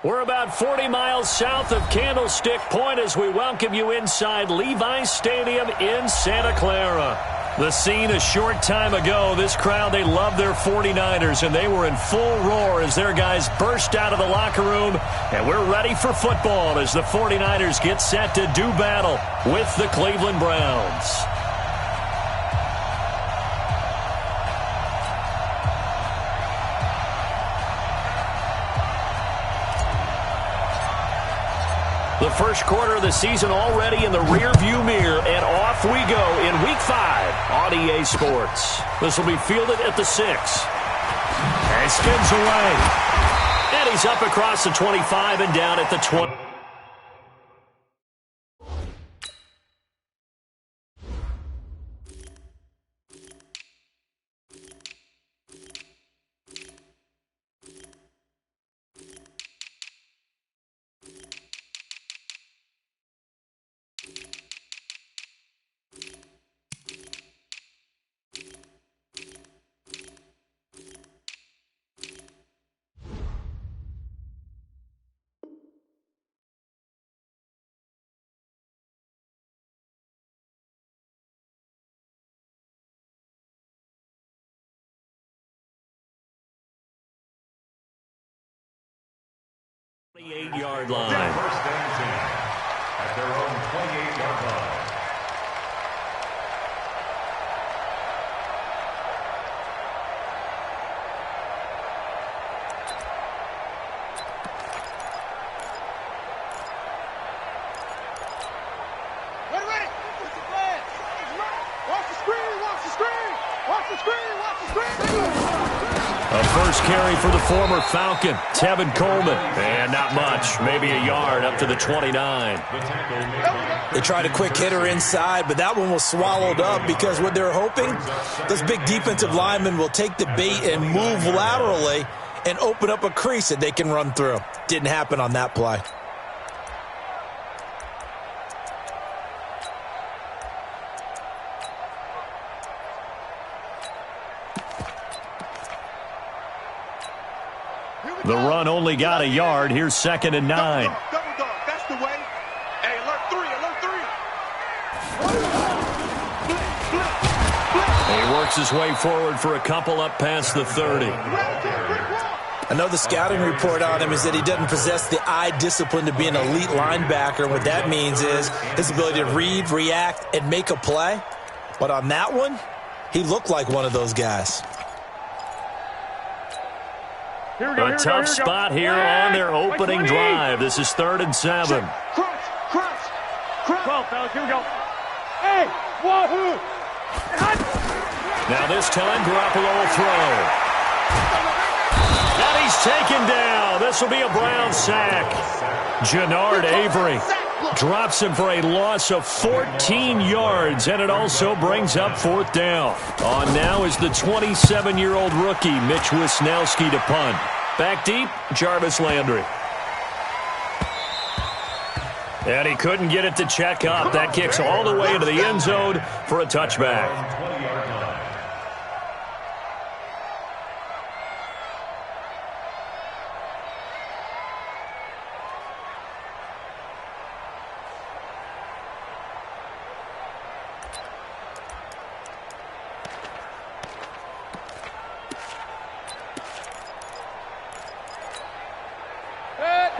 We're about 40 miles south of Candlestick Point as we welcome you inside Levi's Stadium in Santa Clara. The scene a short time ago, this crowd, they love their 49ers, and they were in full roar as their guys burst out of the locker room. And we're ready for football as the 49ers get set to do battle with the Cleveland Browns. The first quarter of the season already in the rearview mirror, and off we go in Week 5 on EA Sports. This will be fielded at the 6. And spins away. And he's up across the 25 and down at the 20. Yard line. First and 10 at their own 28-yard line. Ready. What's the plan? Watch the screen. Watch the screen. Watch the screen. Watch the screen. A first carry for the former Falcon, Tevin Coleman. And not much, maybe a yard up to the 29. They tried a quick hitter inside, but that one was swallowed up because what they're hoping, those big defensive linemen will take the bait and move laterally and open up a crease that they can run through. Didn't happen on that play. The run only got a yard. Here's 2nd and 9. Double dog. That's the way. Hey, alert 3. He works his way forward for a couple up past the 30. I know the scouting report on him is that he doesn't possess the eye discipline to be an elite linebacker. What that means is his ability to read, react, and make a play. But on that one, he looked like one of those guys. A tough spot here on their opening drive. This is 3rd and 7. Crunch. 12, fellas. Here we go. Hey, wahoo! Now this time, Garoppolo will throw. And he's taken down. This will be a Brown sack. Jannard Avery drops him for a loss of 14 yards, and it also brings up 4th down. On now is the 27-year-old rookie, Mitch Wisnowski, to punt. Back deep, Jarvis Landry. And he couldn't get it to check up. That kicks all the way into the end zone for a touchback.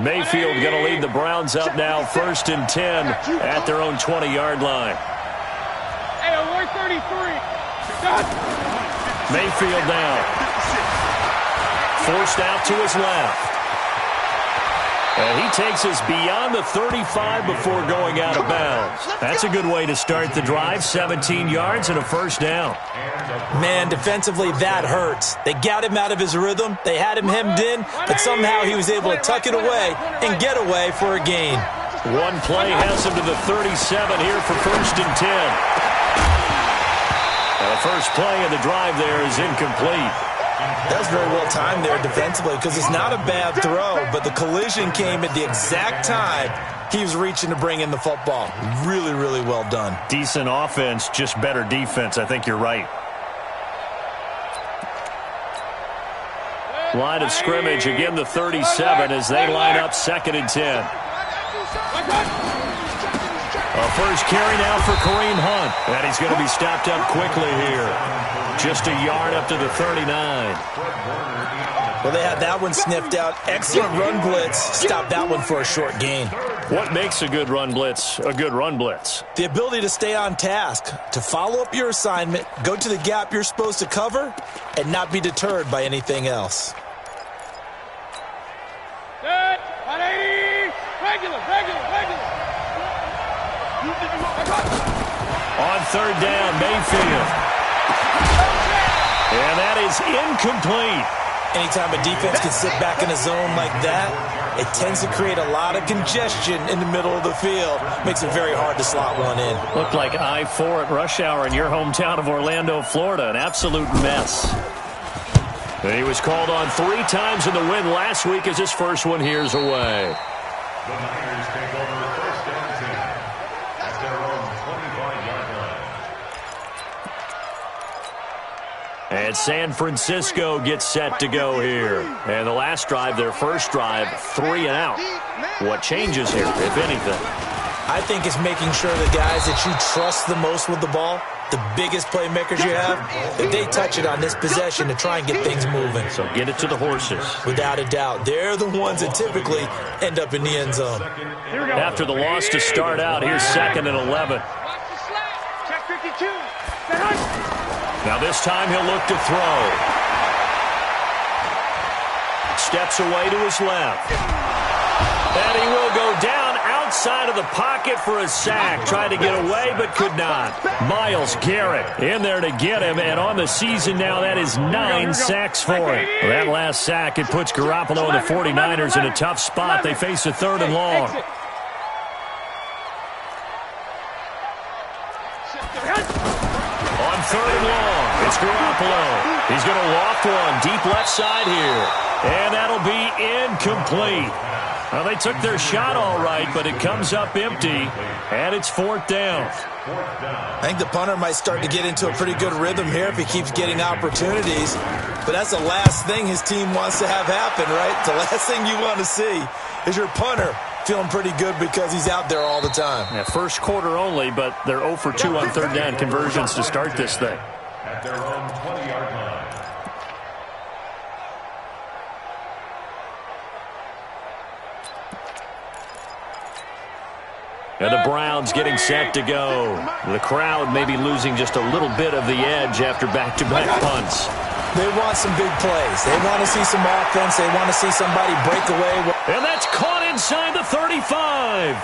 Mayfield going to lead the Browns up now, 1st and 10 at their own 20-yard line. Hey, alert 33. Mayfield now. Forced out to his left. And he takes us beyond the 35 before going out of bounds. That's a good way to start the drive, 17 yards and a 1st down. Man, defensively, that hurts. They got him out of his rhythm. They had him hemmed in, but somehow he was able to tuck it away and get away for a gain. One play has him to the 37 here for 1st and 10. And the first play of the drive there is incomplete. That was very well timed there defensively because it's not a bad throw, but the collision came at the exact time he was reaching to bring in the football. Really, really well done. Decent offense, just better defense. I think you're right. Line of scrimmage, again the 37 as they line up 2nd and 10. A first carry now for Kareem Hunt. And he's going to be stopped up quickly here. Just a yard up to the 39. Well, they had that one sniffed out. Excellent run blitz. Stopped that one for a short gain. What makes a good run blitz a good run blitz? The ability to stay on task, to follow up your assignment, go to the gap you're supposed to cover, and not be deterred by anything else. Good. 180. Regular. On 3rd down, Mayfield. And that is incomplete. Anytime a defense can sit back in a zone like that, it tends to create a lot of congestion in the middle of the field. Makes it very hard to slot one in. Looked like I-4 at rush hour in your hometown of Orlando, Florida. An absolute mess. And he was called on 3 times in the win last week as his first one here's away. The Niners take over 1st and 10 at their own 25-yard line. And San Francisco gets set to go here. And the last drive, their first drive, 3 and out. What changes here, if anything? I think it's making sure the guys that you trust the most with the ball, the biggest playmakers you have, that they touch it on this possession to try and get things moving. So get it to the horses. Without a doubt. They're the ones that typically end up in the end zone. After the loss to start out, here's 2nd and 11. Check 52. Now this time he'll look to throw. Steps away to his left. And he will go down outside of the pocket for a sack. Tried to get away but could not. Myles Garrett in there to get him. And on the season now, that is 9 sacks for him. Well, that last sack, it puts Garoppolo and the 49ers in a tough spot. They face a 3rd and long. On 3rd and long, it's Garoppolo. He's going to loft one deep left side here. And that'll be incomplete. Well, they took their shot all right, but it comes up empty, and it's 4th down. I think the punter might start to get into a pretty good rhythm here if he keeps getting opportunities. But that's the last thing his team wants to have happen, right? The last thing you want to see is your punter feeling pretty good because he's out there all the time. Yeah, first quarter only, but they're 0 for 2 on 3rd down conversions to start this thing. At their own 20-yard line. And the Browns getting set to go. The crowd may be losing just a little bit of the edge after back-to-back punts. They want some big plays. They want to see some offense. They want to see somebody break away. And that's caught inside the 35.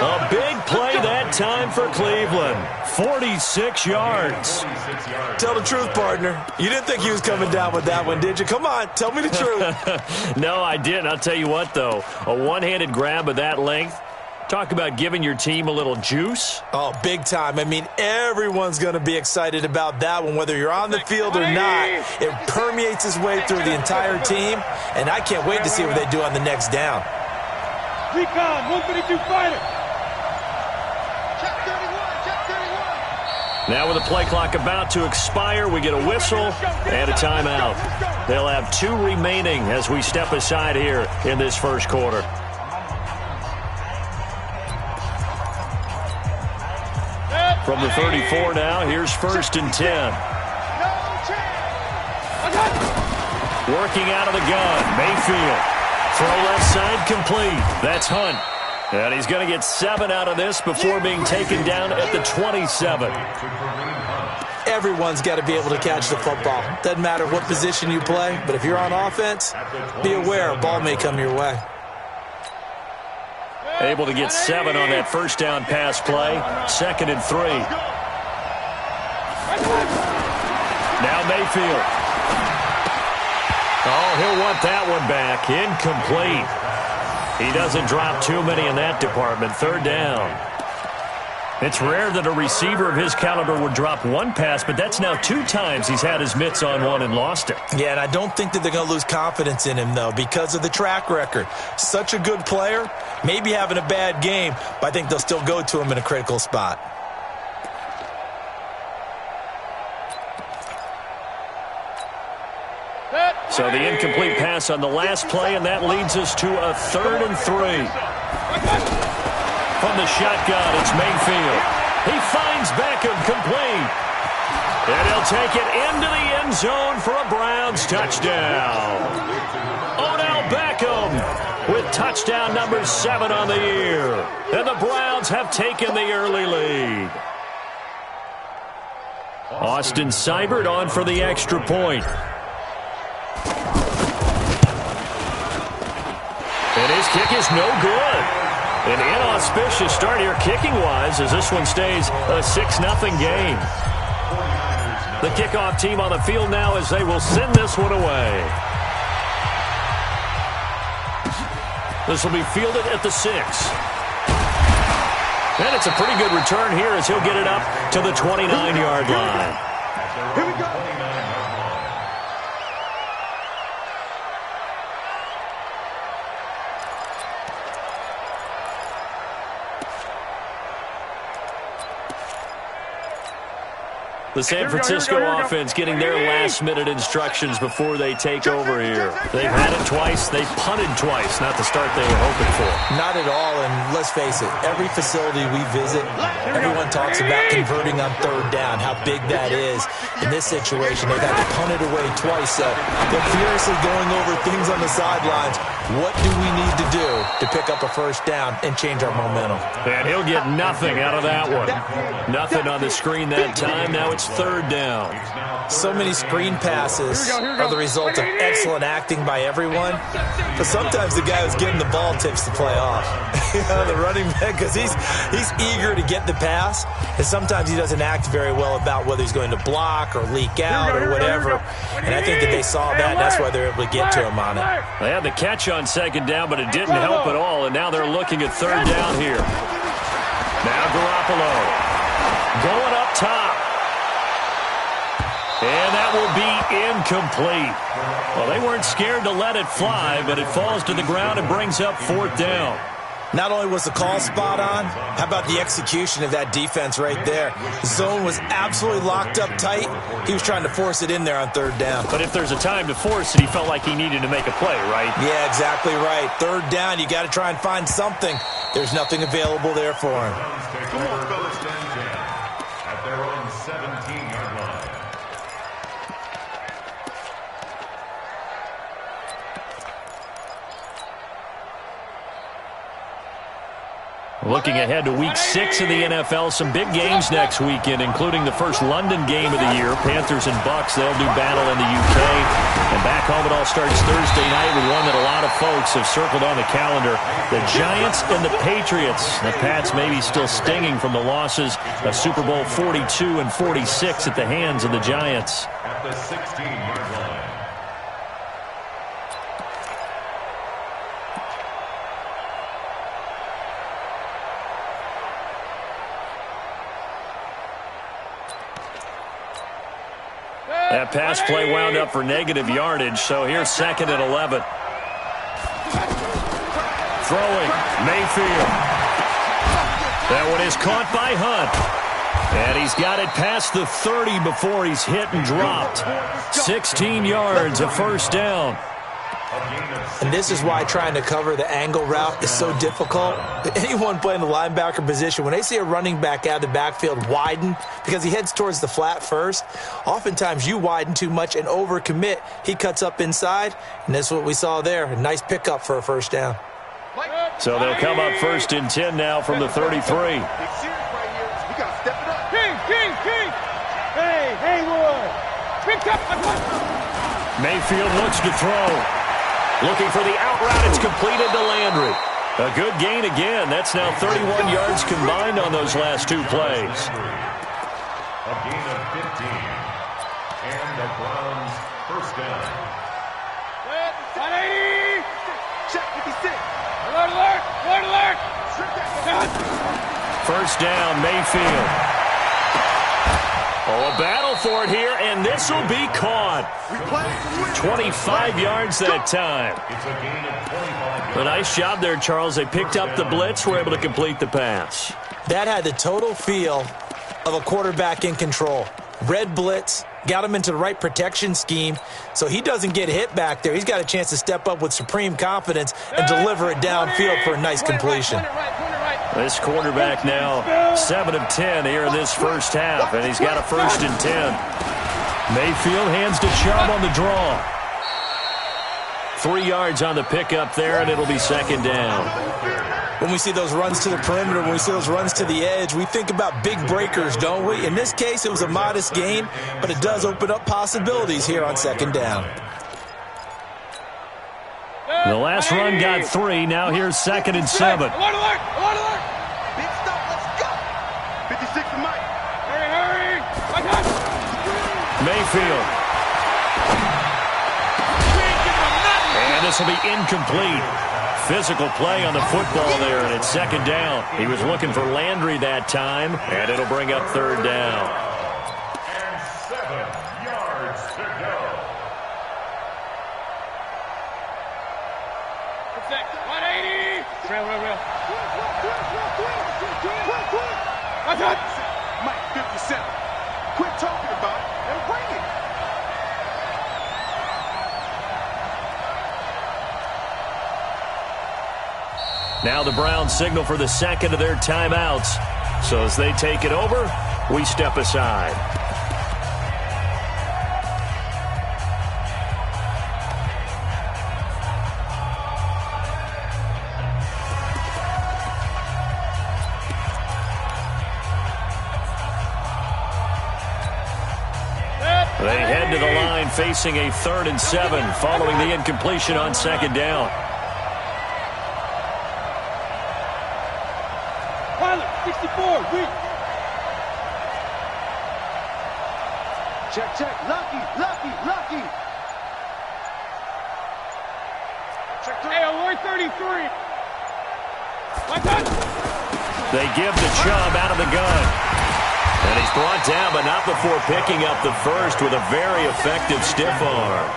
A big play that time for Cleveland. 46 yards. Tell the truth, partner. You didn't think he was coming down with that one, did you? Come on, tell me the truth. No, I didn't. I'll tell you what, though. A one-handed grab of that length. Talk about giving your team a little juice. Oh, big time. I mean, everyone's going to be excited about that one, whether you're on the field or not. It permeates its way through the entire team, and I can't wait to see what they do on the next down. Recon, 152 fighter. Check 31. Now with the play clock about to expire, we get a whistle and a timeout. They'll have 2 remaining as we step aside here in this first quarter. From the 34 now, here's 1st and 10. Working out of the gun, Mayfield. Throw left side complete. That's Hunt. And he's going to get 7 out of this before being taken down at the 27. Everyone's got to be able to catch the football. Doesn't matter what position you play, but if you're on offense, be aware a ball may come your way. Able to get 7 on that first down pass play. 2nd and 3. Now Mayfield. Oh, he'll want that one back. Incomplete. He doesn't drop too many in that department. 3rd down. It's rare that a receiver of his caliber would drop one pass, but that's now 2 times he's had his mitts on one and lost it. Yeah, and I don't think that they're going to lose confidence in him, though, because of the track record. Such a good player, maybe having a bad game, but I think they'll still go to him in a critical spot. So the incomplete pass on the last play, and that leads us to a 3rd and 3. From the shotgun, it's Mayfield. He finds Beckham complete. And he'll take it into the end zone for a Browns touchdown. Odell Beckham with touchdown number 7 on the year. And the Browns have taken the early lead. Austin Seibert on for the extra point. And his kick is no good. An inauspicious start here kicking-wise as this one stays a 6-0 game. The kickoff team on the field now as they will send this one away. This will be fielded at the 6. And it's a pretty good return here as he'll get it up to the 29-yard line. Here we go. The San Francisco offense getting their last-minute instructions before they take over here. They've had it twice. They've punted twice. Not the start they were hoping for. Not at all, and let's face it, every facility we visit, everyone talks about converting on 3rd down, how big that is. In this situation, they've had to punt it away twice, so they're furiously going over things on the sidelines. What do we need to do to pick up a 1st down and change our momentum? And he'll get nothing out of that one. Nothing on the screen that time. Now it's 3rd down. So many screen passes are the result of excellent acting by everyone, but sometimes the guy who's getting the ball tips the play off. The running back, because he's eager to get the pass, and sometimes he doesn't act very well about whether he's going to block or leak out or whatever. And I think that they saw that, and that's why they're able to get to him on it. They had the catch on 2nd down, but it didn't help at all, and now they're looking at 3rd down here. Now Garoppolo going up top. And that will be incomplete. Well, they weren't scared to let it fly, but it falls to the ground and brings up 4th down. Not only was the call spot on, how about the execution of that defense right there? The zone was absolutely locked up tight. He was trying to force it in there on 3rd down. But if there's a time to force it, he felt like he needed to make a play, right? Yeah, exactly right. 3rd down, you got to try and find something. There's nothing available there for him. At their own 17-yard line. Looking ahead to Week 6 of the NFL, some big games next weekend, including the first London game of the year. Panthers and Bucks, they'll do battle in the UK. And back home, it all starts Thursday night with one that a lot of folks have circled on the calendar. The Giants and the Patriots. The Pats maybe still stinging from the losses of Super Bowl 42 and 46 at the hands of the Giants. At the 16-yard line. That pass play wound up for negative yardage, so here's 2nd and 11. Throwing, Mayfield. That one is caught by Hunt. And he's got it past the 30 before he's hit and dropped. 16 yards, a 1st down. And this is why trying to cover the angle route is so difficult. Anyone playing the linebacker position, when they see a running back out of the backfield widen, because he heads towards the flat first, oftentimes you widen too much and overcommit. He cuts up inside, and that's what we saw there. A nice pickup for a 1st down. So they'll come up 1st and 10 now from the 33. Mayfield looks to throw. Looking for the out route. It's completed to Landry. A good gain again. That's now 31 yards combined on those last 2 plays. A gain of 15. And the Browns' 1st down. 180. Check 56. Alert, alert, alert, alert. 1st down, Mayfield. Oh, a battle for it here, and this will be caught. 25 yards that time. It's a gain of 25 yards. A nice job there, Charles. They picked up the blitz, were able to complete the pass. That had the total feel of a quarterback in control. Red blitz, got him into the right protection scheme, so he doesn't get hit back there. He's got a chance to step up with supreme confidence and deliver it downfield for a nice completion. This quarterback now 7 of 10 here in this first half, and he's got a 1st and 10. Mayfield hands to Chubb on the draw. 3 yards on the pickup there, and it'll be 2nd down. When we see those runs to the perimeter, when we see those runs to the edge, we think about big breakers, don't we? In this case, it was a modest gain, but it does open up possibilities here on 2nd down. The last run got 3. Now here's 2nd and 7. Alert, alert, alert, alert. Big stop, let's go. 56 to Mike. Hurry, hurry. Mayfield. And this will be incomplete. Physical play on the football there, and it's 2nd down. He was looking for Landry that time, and it'll bring up 3rd down. And 7 yards to go. 180. Real. Mike, 57. Quit talking about it and bring it. Now the Browns signal for the 2nd of their timeouts. So as they take it over, we step aside. They head to the line facing a 3rd and 7 following the incompletion on 2nd down. 64, weak. Check. Lucky. Check. Hey, alert 33. They give the Chubb out of the gun. And he's brought down, but not before picking up the 1st with a very effective stiff arm.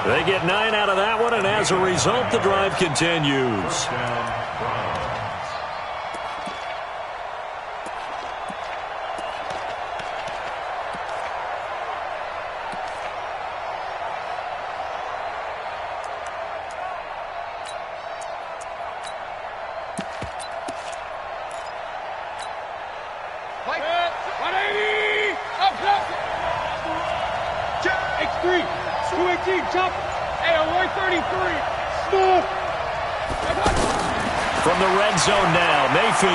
They get 9 out of that one, and as a result, the drive continues. From the red zone now, Mayfield.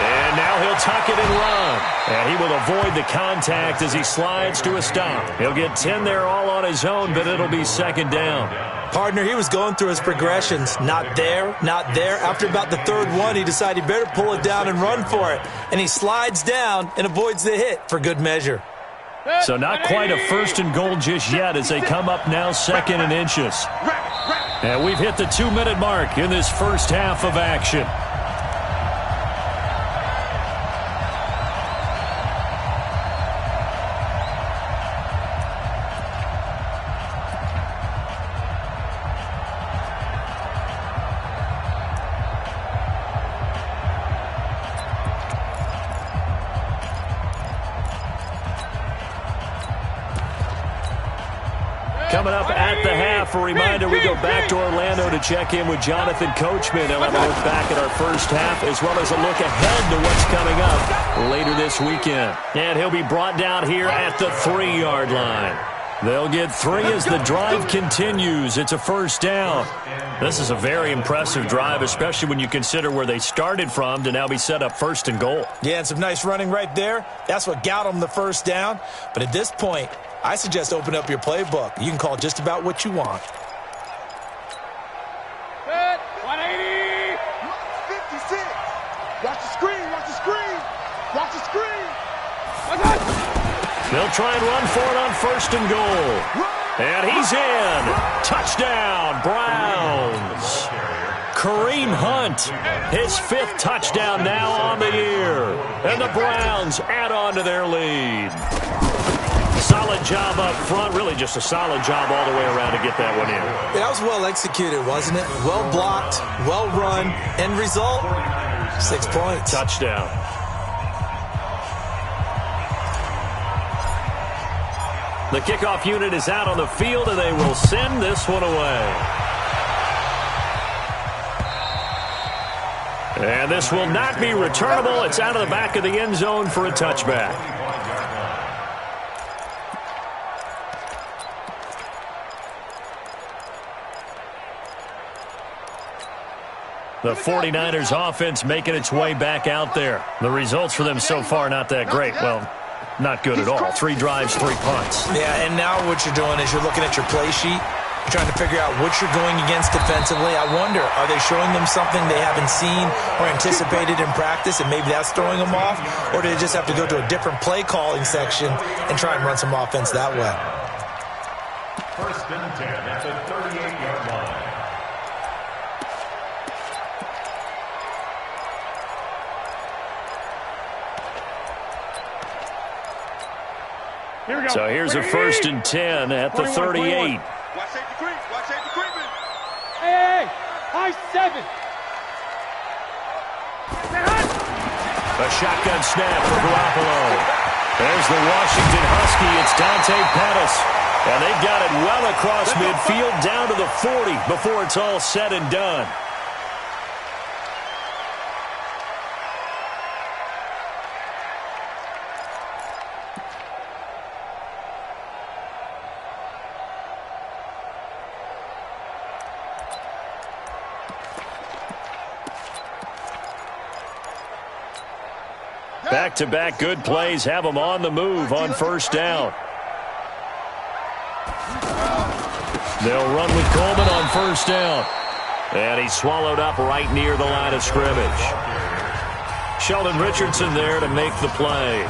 And now he'll tuck it and run. And he will avoid the contact as he slides to a stop. He'll get 10 there all on his own, but it'll be 2nd down. Partner, he was going through his progressions. Not there, not there. After about the 3rd one, he decided he better pull it down and run for it. And he slides down and avoids the hit for good measure. So not quite a 1st and goal just yet as they come up now 2nd and inches. And we've hit the 2-minute mark in this first half of action. Coming up at the half, a reminder we go back to Orlando to check in with Jonathan Coachman. He'll have a look back at our first half as well as a look ahead to what's coming up later this weekend. And he'll be brought down here at the 3-yard line. They'll get 3 as the drive continues. It's a 1st down. This is a very impressive drive, especially when you consider where they started from to now be set up 1st and goal. Yeah, and some nice running right there. That's what got them the 1st down. But at this point, I suggest open up your playbook. You can call just about what you want. 180. 56. Watch the screen. They'll try and run for it on 1st and goal. And he's in. Touchdown, Browns. Kareem Hunt, his 5th touchdown now on the year. And the Browns add on to their lead. Solid job up front, really just a solid job all the way around to get that one in. Yeah, that was well executed, wasn't it? Well blocked, well run. End result, 6 points. Touchdown. The kickoff unit is out on the field, and they will send this one away. And this will not be returnable. It's out of the back of the end zone for a touchback. The 49ers offense making its way back out there. The results for them so far not that great. Well, not good at all. 3 drives, 3 punts. Yeah, and now what you're doing is you're looking at your play sheet. You're trying to figure out what you're going against defensively. I wonder, are they showing them something they haven't seen or anticipated in practice, and maybe that's throwing them off? Or do they just have to go to a different play calling section and try and run some offense that way? 1st and 10 at the 38-yard line. Here we go. So here's a 1st and 10 at the 38. Watch safety creep. Watch safety creeping. Hey, high 7. A shotgun snap for Garoppolo. There's the Washington Husky. It's Dante Pettis. And they've got it well across midfield down to the 40 before it's all said and done. Back-to-back good plays have them on the move on 1st down. They'll run with Coleman on 1st down. And he's swallowed up right near the line of scrimmage. Sheldon Richardson there to make the play.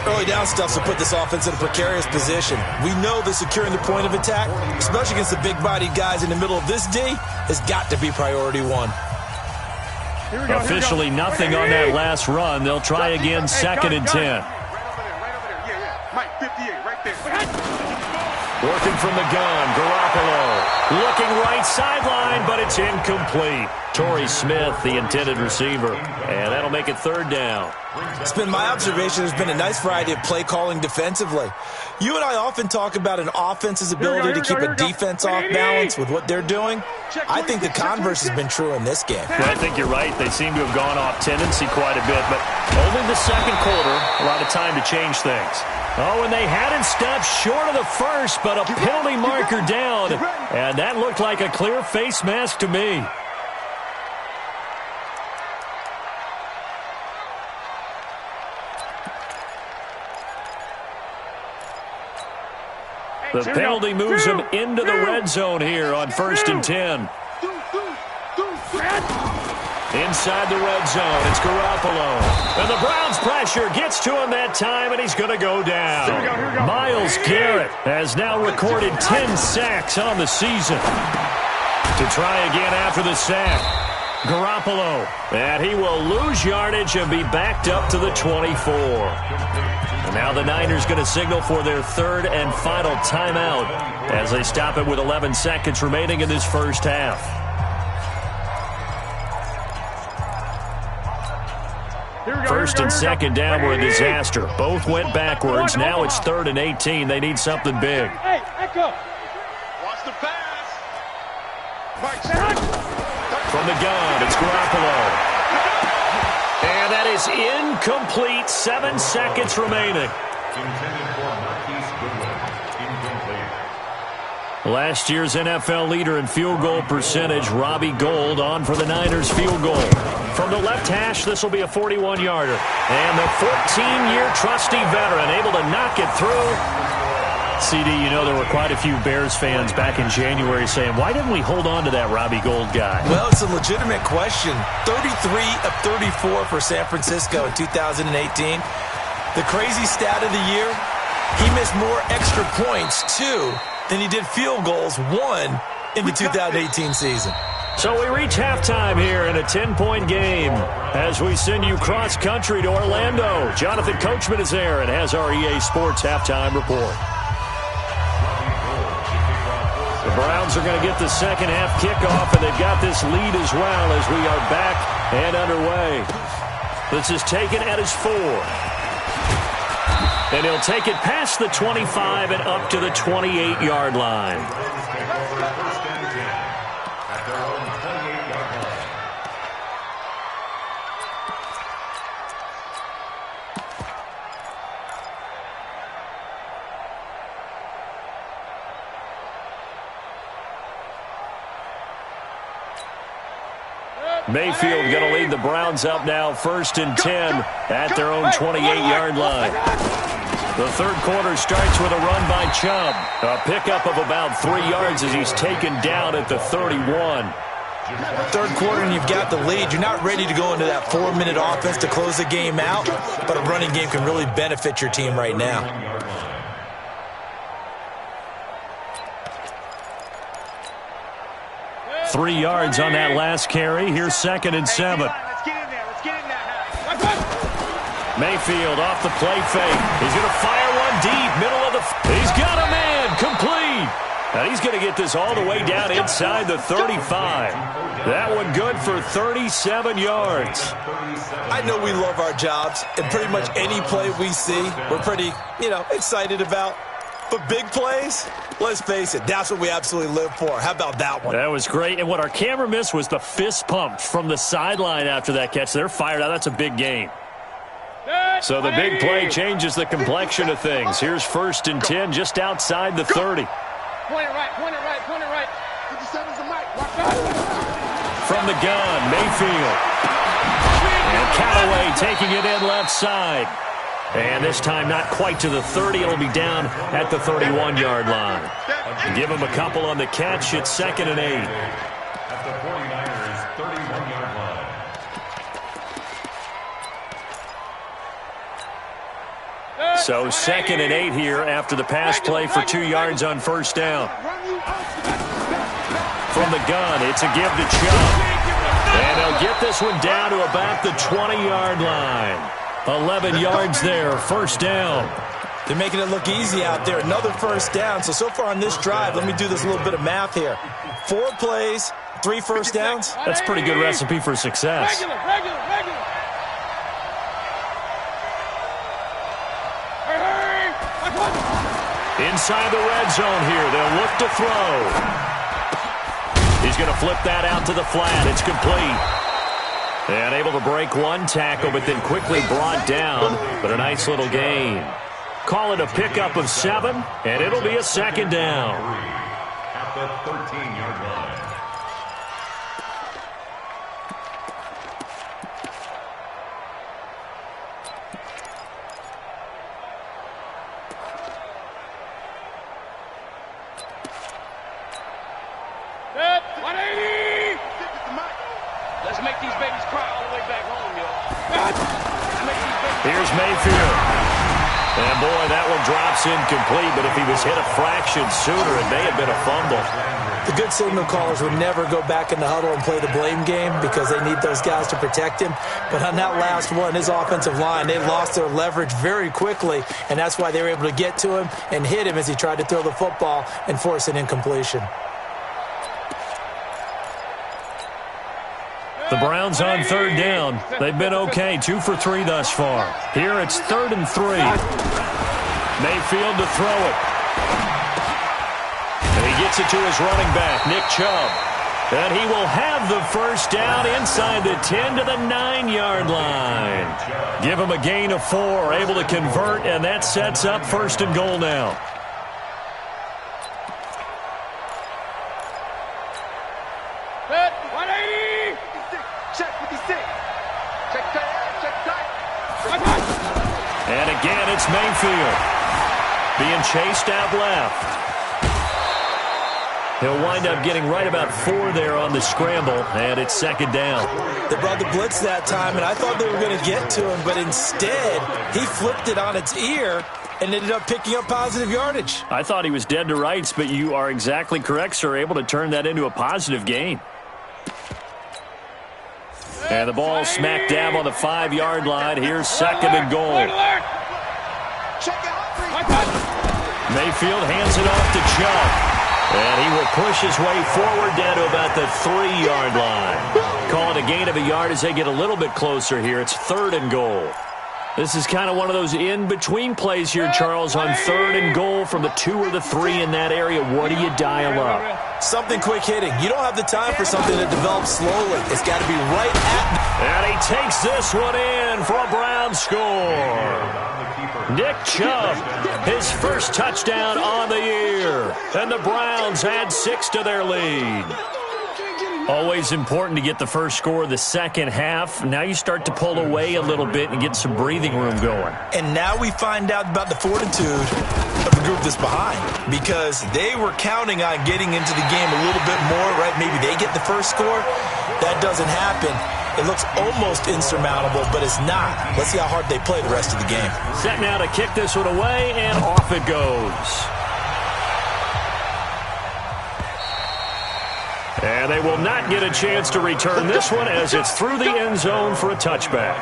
Early down stuff to put this offense in a precarious position. We know that securing the point of attack, especially against the big-bodied guys in the middle of this D, has got to be priority 1. Officially nothing on that last run. They'll try again 2nd and 10. Right over there. Yeah. Mike, 58, right there. Working from the gun, Garoppolo. Looking right sideline, but it's incomplete. Torrey Smith, the intended receiver. And that'll make it 3rd down. It's been my observation there's been a nice variety of play calling defensively. You and I often talk about an offense's ability to keep a defense off balance with what they're doing. I think the converse has been true in this game. Well, I think you're right. They seem to have gone off tendency quite a bit, but only the 2nd quarter, a lot of time to change things. Oh, and they had it stopped short of the 1st, but a penalty marker down, and that looked like a clear face mask to me. The penalty moves him into the red zone here on 1st and 10. Inside the red zone, it's Garoppolo. And the Browns' pressure gets to him that time, and he's going to go down. Here we go. Myles Garrett has now recorded 10 sacks on the season. To try again after the sack, Garoppolo. And he will lose yardage and be backed up to the 24. And now the Niners going to signal for their 3rd and final timeout as they stop it with 11 seconds remaining in this 1st half. First and 2nd down were a disaster. Both went backwards. Now it's 3rd and 18. They need something big. Hey, echo. Watch the pass. From the gun, it's Garoppolo. And that is incomplete. 7 seconds remaining. Intended for Marquise Goodwin. Incomplete. Last year's NFL leader in field goal percentage, Robbie Gould, on for the Niners field goal. From the left hash, this will be a 41-yarder. And the 14-year trusty veteran able to knock it through. CD, you know there were quite a few Bears fans back in January saying, why didn't we hold on to that Robbie Gould guy? Well, it's a legitimate question. 33 of 34 for San Francisco in 2018. The crazy stat of the year, he missed more extra points, 2, than he did field goals, 1, in the 2018 season. So we reach halftime here in a 10-point game as we send you cross-country to Orlando. Jonathan Coachman is there and has our EA Sports halftime report. The Browns are going to get the second half kickoff, and they've got this lead as well as we are back and underway. This is taken at his 4. And he'll take it past the 25 and up to the 28-yard line. Mayfield going to lead the Browns up now, 1st and 10 at their own 28-yard line. The third quarter starts with a run by Chubb. A pickup of about 3 yards as he's taken down at the 31. Third quarter and you've got the lead. You're not ready to go into that 4-minute offense to close the game out, but a running game can really benefit your team right now. Three yards on that last carry. Here's 2nd and 7. Let's get in there. Let's get in there. Mayfield off the play fake. He's going to fire one deep, middle of the... He's got a man, complete. And he's going to get this all the way down inside the 35. That one good for 37 yards. I know we love our jobs, and pretty much any play we see, we're pretty, excited about. But big plays, let's face it, that's what we absolutely live for. How about that one? That was great. And what our camera missed was the fist pump from the sideline after that catch. They're fired out. That's a big game. So the big play changes the complexion of things. Here's 1st and 10 just outside the 30. Point it right, point it right, point it right. 57's the mic. Watch out. From the gun, Mayfield. And Callaway taking it in left side. And this time not quite to the 30. It'll be down at the 31-yard line. Give him a couple on the catch. It's 2nd and 8. At the 49ers' 31-yard line. So 2nd and 8 here after the pass play for 2 yards on 1st down. From the gun, it's a give to Chubb. And they'll get this one down to about the 20-yard line. 11 yards there, 1st down. They're making it look easy out there. Another 1st down. So far on this drive, let me do this little bit of math here. 4 plays, 3 1st downs. That's a pretty good recipe for success. Regular. Inside the red zone here, they'll look to throw. He's going to flip that out to the flat. It's complete. And able to break one tackle, but then quickly brought down. But a nice little gain. Call it a pickup of 7, and it'll be a 2nd down. At the 13-yard line. Set. 180. Let's make these babies cry all the way back home, y'all. Here's Mayfield. And, boy, that one drops incomplete, but if he was hit a fraction sooner, it may have been a fumble. The good signal callers would never go back in the huddle and play the blame game because they need those guys to protect him. But on that last one, his offensive line, they lost their leverage very quickly, and that's why they were able to get to him and hit him as he tried to throw the football and force an incompletion. The Browns on 3rd down. They've been okay, 2 for 3 thus far. Here it's 3rd and 3. Mayfield to throw it. And he gets it to his running back, Nick Chubb. And he will have the 1st down inside the 10 to the 9-yard line. Give him a gain of 4, able to convert, and that sets up 1st and goal now. Set. 180. Check 56. Check tight. And again, it's Mayfield being chased out left. He'll wind up getting right about 4 there on the scramble, and it's 2nd down. They brought the blitz that time, and I thought they were going to get to him, but instead, he flipped it on its ear and ended up picking up positive yardage. I thought he was dead to rights, but you are exactly correct, sir, able to turn that into a positive gain. And the ball smack dab on the 5-yard line. Here's 2nd and goal. Mayfield hands it off to Chubb. And he will push his way forward down to about the 3-yard line. Call it a gain of a yard as they get a little bit closer here. It's 3rd and goal. This is kind of one of those in-between plays here, Charles, on 3rd and goal from the 2 or the 3 in that area. What do you dial up? Something quick hitting. You don't have the time for something that develops slowly. It's got to be right at... And he takes this one in for a Brown score. Nick Chubb, his first touchdown on the year. And the Browns add 6 to their lead. Always important to get the first score of the second half. Now you start to pull away a little bit and get some breathing room going. And now we find out about the fortitude of the group that's behind, because they were counting on getting into the game a little bit more, right? Maybe they get the first score. That doesn't happen. It looks almost insurmountable, but it's not. Let's see how hard they play the rest of the game. Set now to kick this one away, and off it goes. And they will not get a chance to return this one as it's through the end zone for a touchback.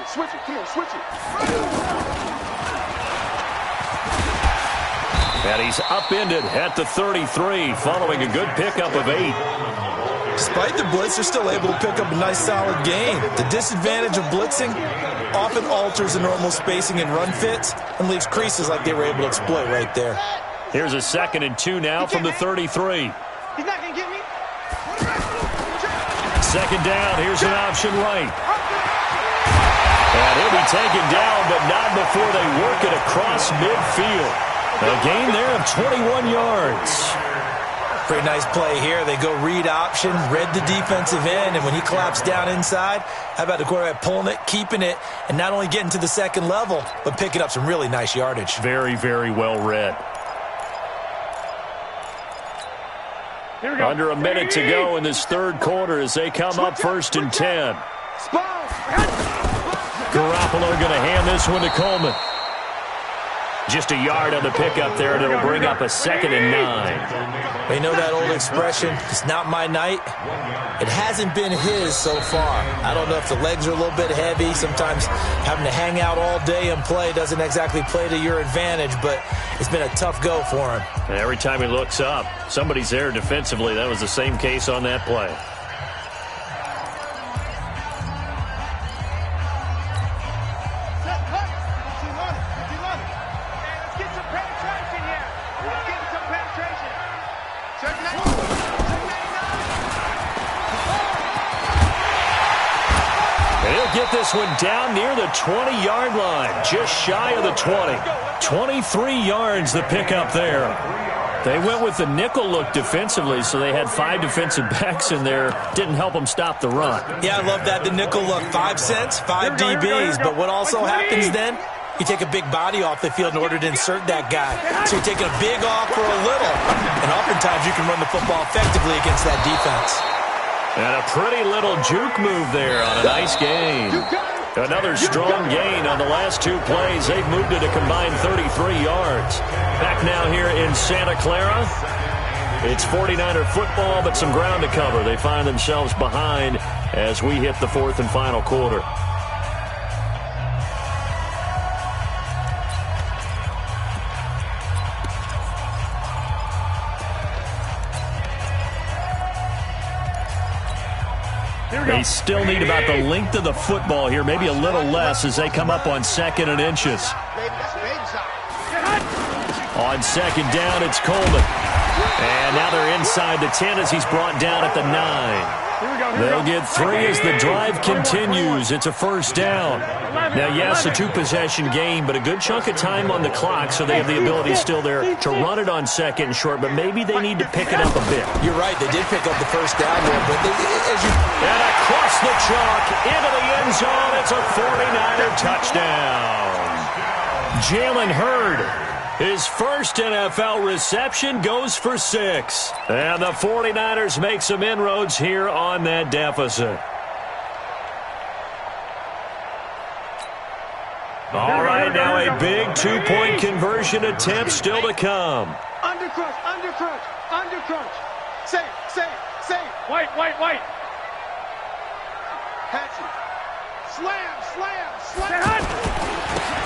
Switch it. Come on, switch it. And he's upended at the 33 following a good pickup of 8. Despite the blitz, they're still able to pick up a nice solid gain. The disadvantage of blitzing often alters the normal spacing and run fits and leaves creases like they were able to exploit right there. Here's a 2nd and 2 now from the 33. He's not going to get me. 2nd down, here's an option right. And he'll be taken down, but not before they work it across midfield. A gain there of 21 yards. Pretty nice play here. They go read option, read the defensive end, and when he claps down inside, how about the quarterback pulling it, keeping it, and not only getting to the second level, but picking up some really nice yardage. Very, very well read. Here we go. Under a minute to go in this 3rd quarter as they come up 1st and 10. Garoppolo going to hand this one to Coleman. Just a yard on the pickup there, and it'll bring up a 2nd and 9. They know that old expression, it's not my night. It hasn't been his so far. I don't know if the legs are a little bit heavy. Sometimes having to hang out all day and play doesn't exactly play to your advantage, but it's been a tough go for him. And every time he looks up, somebody's there defensively. That was the same case on that play. Get this one down near the 20-yard line, just shy of the 20. 23 yards the pickup there. They went with the nickel look defensively, so they had 5 defensive backs in there. Didn't help them stop the run. Yeah, I love that, the nickel look. 5 cents, 5 DBs. But what also happens then, you take a big body off the field in order to insert that guy. So you're taking a big off for a little. And oftentimes you can run the football effectively against that defense. And a pretty little juke move there on a nice gain. Another strong gain on the last 2 plays. They've moved it a combined 33 yards. Back now here in Santa Clara. It's 49er football, but some ground to cover. They find themselves behind as we hit the 4th and final quarter. They still need about the length of the football here, maybe a little less as they come up on 2nd and inches. On 2nd down, it's Coleman. And now they're inside the 10 as he's brought down at the 9. They'll get 3 as the drive continues. It's a 1st down. Now, yes, a 2-possession game, but a good chunk of time on the clock, so they have the ability still there to run it on 2nd and short, but maybe they need to pick it up a bit. You're right. They did pick up the 1st down there, but as you... And across the chalk, into the end zone, it's a 49er touchdown. Jalen Hurd, his first NFL reception, goes for 6. And the 49ers make some inroads here on that deficit. All right, now a big 2-point conversion attempt still to come. Under crunch. Safe. White. Patch it. Slam, slam, slam.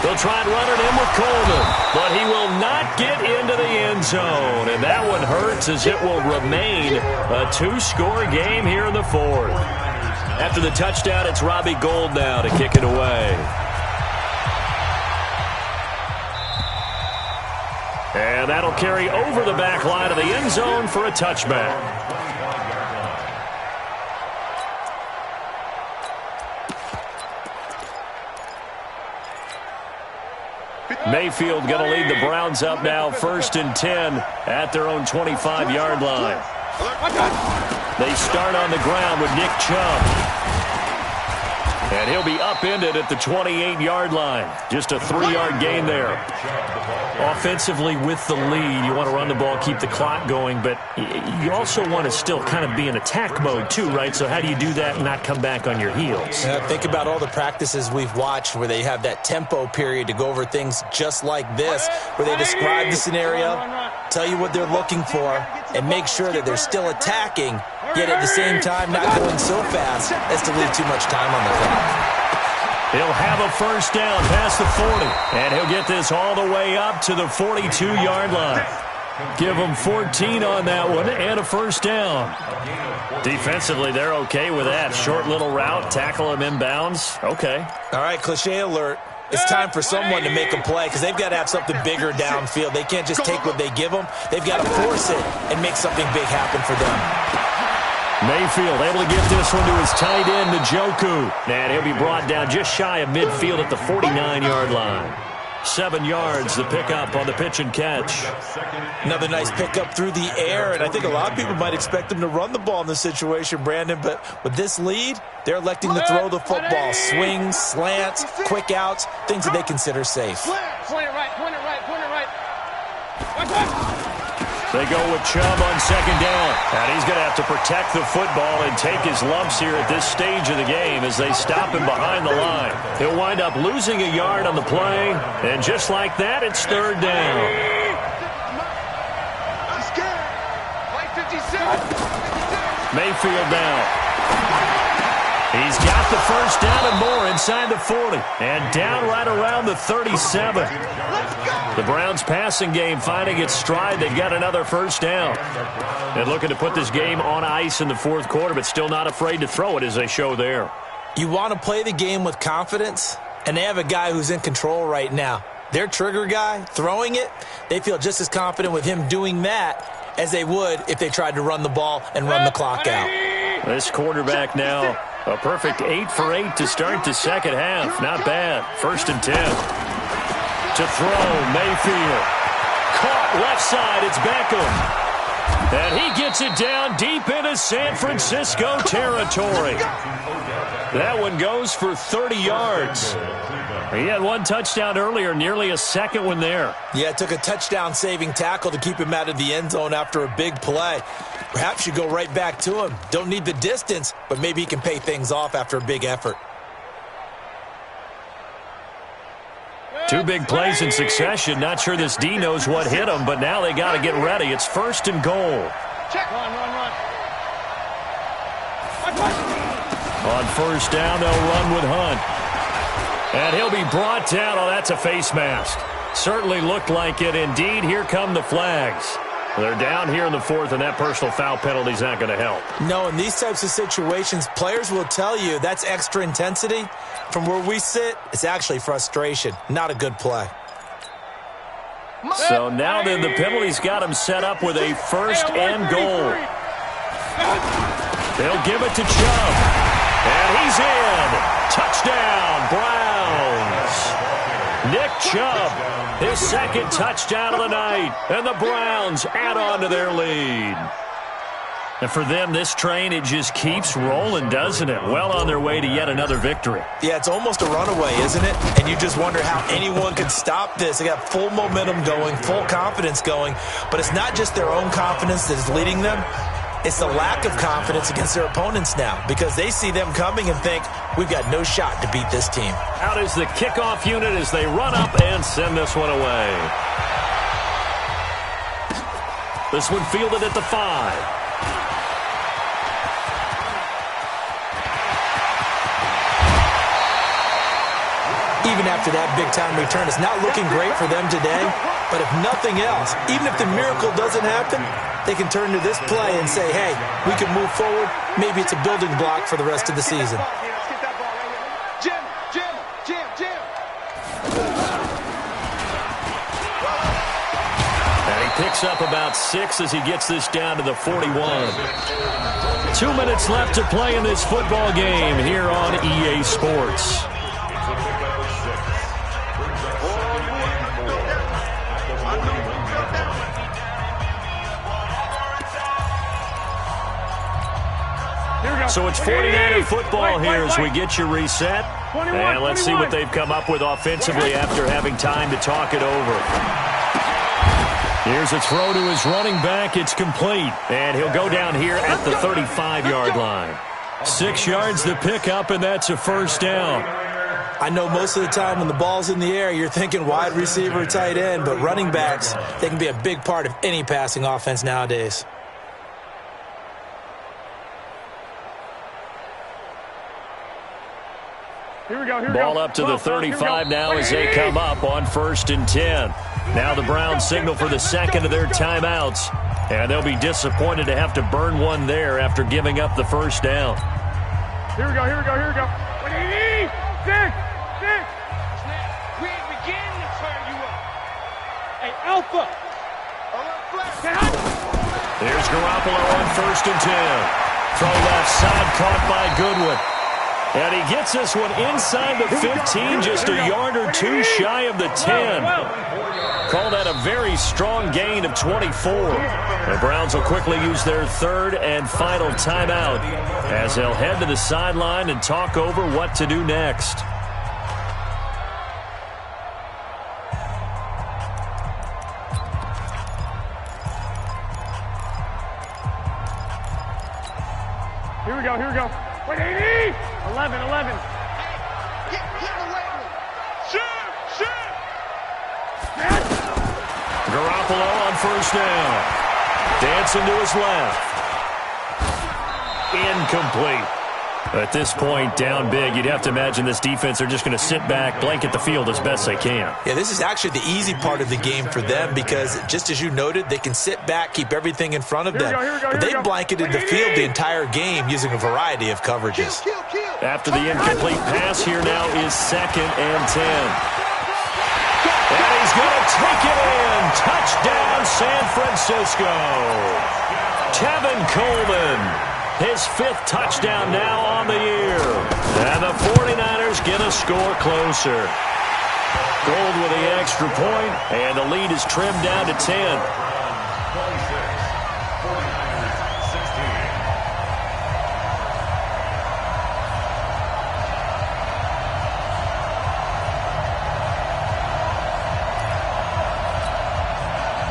They'll try and run it in with Coleman, but he will not get into the end zone. And that one hurts as it will remain a 2-score game here in the fourth. After the touchdown, it's Robbie Gould now to kick it away. And that'll carry over the back line of the end zone for a touchback. Mayfield going to lead the Browns up now, 1st and 10 at their own 25-yard line. They start on the ground with Nick Chubb. And he'll be upended at the 28-yard line. Just a 3-yard gain there. Offensively with the lead, you want to run the ball, keep the clock going, but you also want to still kind of be in attack mode too, right? So how do you do that and not come back on your heels? Think about all the practices we've watched where they have that tempo period to go over things just like this, where they describe the scenario, tell you what they're looking for, and make sure that they're still attacking, yet at the same time not going so fast as to leave too much time on the clock. He'll have a first down past the 40, and he'll get this all the way up to the 42-yard line. Give them 14 on that one and a first down. Defensively, they're okay with that. Short little route, tackle him inbounds. Okay. All right, cliche alert. It's time for someone to make a play because they've got to have something bigger downfield. They can't just take what they give them. They've got to force it and make something big happen for them. Mayfield able to get this one to his tight end, Njoku. And he'll be brought down just shy of midfield at the 49-yard line. 7 yards, the pickup on the pitch and catch. Another nice pickup through the air, and I think a lot of people might expect them to run the ball in this situation, Brandon, but with this lead, they're electing to throw the football. Swings, slants, quick outs, things that they consider safe. Point it right, point it right, point it right. They go with Chubb on second down. And he's going to have to protect the football and take his lumps here at this stage of the game as they stop him behind the line. He'll wind up losing a yard on the play. And just like that, it's third down. Mayfield down. He's got the first down and more inside the 40. And down right around the 37. The Browns passing game finding its stride. They've got another first down. And looking to put this game on ice in the fourth quarter, but still not afraid to throw it as they show there. You want to play the game with confidence, and they have a guy who's in control right now. Their trigger guy, throwing it, they feel just as confident with him doing that as they would if they tried to run the ball and run the clock out. This quarterback now, a perfect 8 for 8 to start the second half. Not bad. 1st and 10. To throw, Mayfield. Caught left side, it's Beckham. And he gets it down deep into San Francisco territory. That one goes for 30 yards. He had one touchdown earlier, nearly a second one there. Yeah, it took a touchdown-saving tackle to keep him out of the end zone after a big play. Perhaps you go right back to him. Don't need the distance, but maybe he can pay things off after a big effort. 2 big plays in succession. Not sure this D knows what hit him, but now they got to get ready. It's 1st and goal. Check. Run. On first down, they'll run with Hunt. And he'll be brought down. Oh, that's a face mask. Certainly looked like it. Indeed, here come the flags. They're down here in the fourth, and that personal foul penalty is not going to help. No, in these types of situations, players will tell you that's extra intensity. From where we sit, it's actually frustration. Not a good play. So now then, the penalty's got him set up with a 1st and goal. They'll give it to Chubb. And he's in. Touchdown, Browns. Nick Chubb, his 2nd touchdown of the night. And the Browns add on to their lead. And for them, this train, it just keeps rolling, doesn't it? Well on their way to yet another victory. Yeah, it's almost a runaway, isn't it? And you just wonder how anyone could stop this. They got full momentum going, full confidence going. But it's not just their own confidence that is leading them. It's the lack of confidence against their opponents now because they see them coming and think, we've got no shot to beat this team. Out is the kickoff unit as they run up and send this one away. This one fielded at the 5. even after that big-time return. It's not looking great for them today, but if nothing else, even if the miracle doesn't happen, they can turn to this play and say, hey, we can move forward. Maybe it's a building block for the rest of the season. And he picks up about 6 as he gets this down to the 41. 2 minutes left to play in this football game here on EA Sports. So it's 49er football here as we get you reset. And let's see what they've come up with offensively after having time to talk it over. Here's a throw to his running back. It's complete. And he'll go down here at the 35-yard line. 6 yards to pick up, and that's a first down. I know most of the time when the ball's in the air, you're thinking wide receiver, tight end, but running backs, they can be a big part of any passing offense nowadays. Ball up to the 35 now as they come up on 1st and 10. Now the Browns signal for the second of their timeouts. And they'll be disappointed to have to burn one there after giving up the first down. Here we go. Six. We begin to turn you up. Hey, Alpha. There's Garoppolo on 1st and 10. Throw left side, caught by Goodwin. And he gets this one inside the 15, just a yard or two shy of the 10. Call that a very strong gain of 24. The Browns will quickly use their 3rd and final timeout as they'll head to the sideline and talk over what to do next. Here we go. Wait, 80! 11. Get away. Shoot! Garoppolo on 1st down. Dancing to his left. Incomplete. At this point, down big, you'd have to imagine this defense are just going to sit back, blanket the field as best they can. Yeah, this is actually the easy part of the game for them because, just as you noted, they can sit back, keep everything in front of them. But they blanketed the field the entire game using a variety of coverages. After the incomplete pass, here now is 2nd and 10. And he's going to take it in. Touchdown, San Francisco. Tevin Coleman. His 5th touchdown now on the year. And the 49ers get a score closer. Gold with the extra point, and the lead is trimmed down to 10.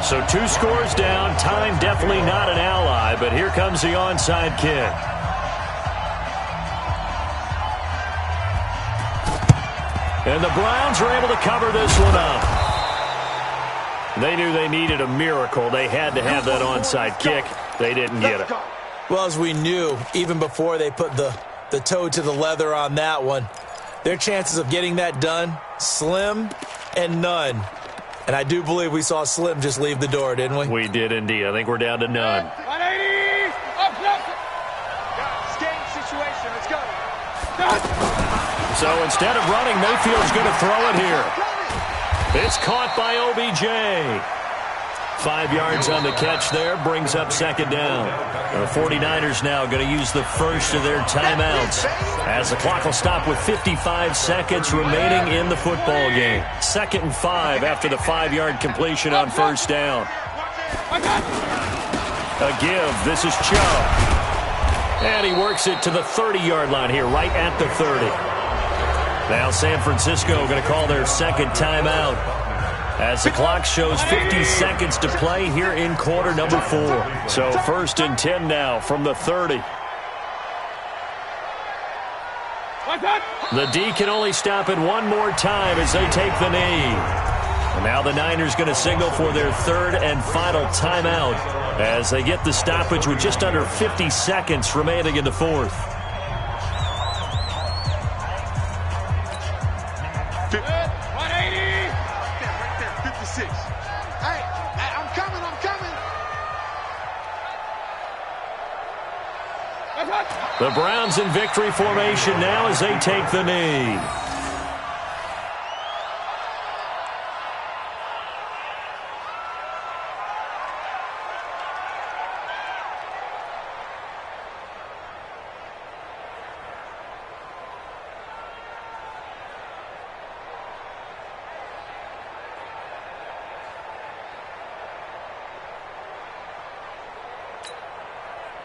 So 2 scores down. Time definitely not an ally, but here comes the onside kick. And the Browns are able to cover this one up. They knew they needed a miracle. They had to have that onside kick. They didn't get it. Well, as we knew, even before they put the toe to the leather on that one, their chances of getting that done, slim and none. And I do believe we saw Slim just leave the door, didn't we? We did indeed. I think we're down to none. 180! Up, Skating situation. Let's go. So instead of running, Mayfield's going to throw it here. It's caught by OBJ. 5 yards on the catch there, brings up 2nd down. The 49ers now going to use the first of their timeouts as the clock will stop with 55 seconds remaining in the football game. 2nd and 5 after the 5-yard completion on 1st down. A give. This is Chubb. And he works it to the 30-yard line here, right at the 30. Now San Francisco going to call their 2nd timeout as the clock shows 50 seconds to play here in quarter number 4. So 1st and 10 now from the 30. The D can only stop it one more time as they take the knee. And now the Niners going to signal for their 3rd and final timeout as they get the stoppage with just under 50 seconds remaining in the 4th. 180. Right there, 56. Hey, I'm coming, I'm coming. The Browns in victory formation now as they take the knee.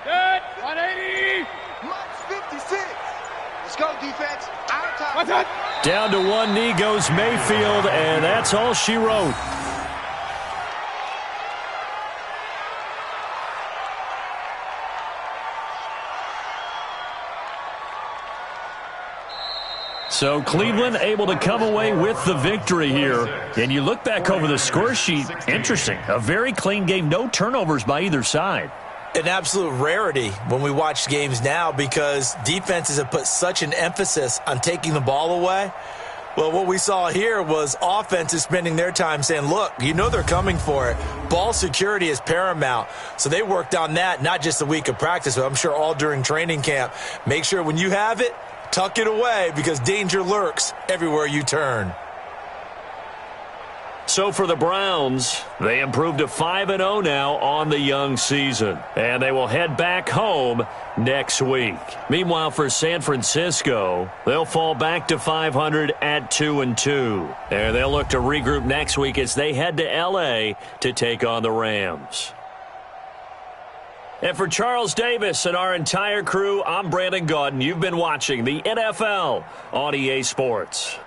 Good. 180. Max 56. Let's go, defense. Out of time. Down to one knee goes Mayfield, and that's all she wrote. So Cleveland able to come away with the victory here. And you look back over the score sheet, interesting. A very clean game, no turnovers by either side. An absolute rarity when we watch games now because defenses have put such an emphasis on taking the ball away. Well, what we saw here was offenses spending their time saying, look, you know they're coming for it. Ball security is paramount. So they worked on that, not just a week of practice, but I'm sure all during training camp. Make sure when you have it, tuck it away because danger lurks everywhere you turn. So for the Browns, they improved to 5-0 now on the young season. And they will head back home next week. Meanwhile, for San Francisco, they'll fall back to 500 at 2-2. And they'll look to regroup next week as they head to L.A. to take on the Rams. And for Charles Davis and our entire crew, I'm Brandon Gaudin. You've been watching the NFL on EA Sports.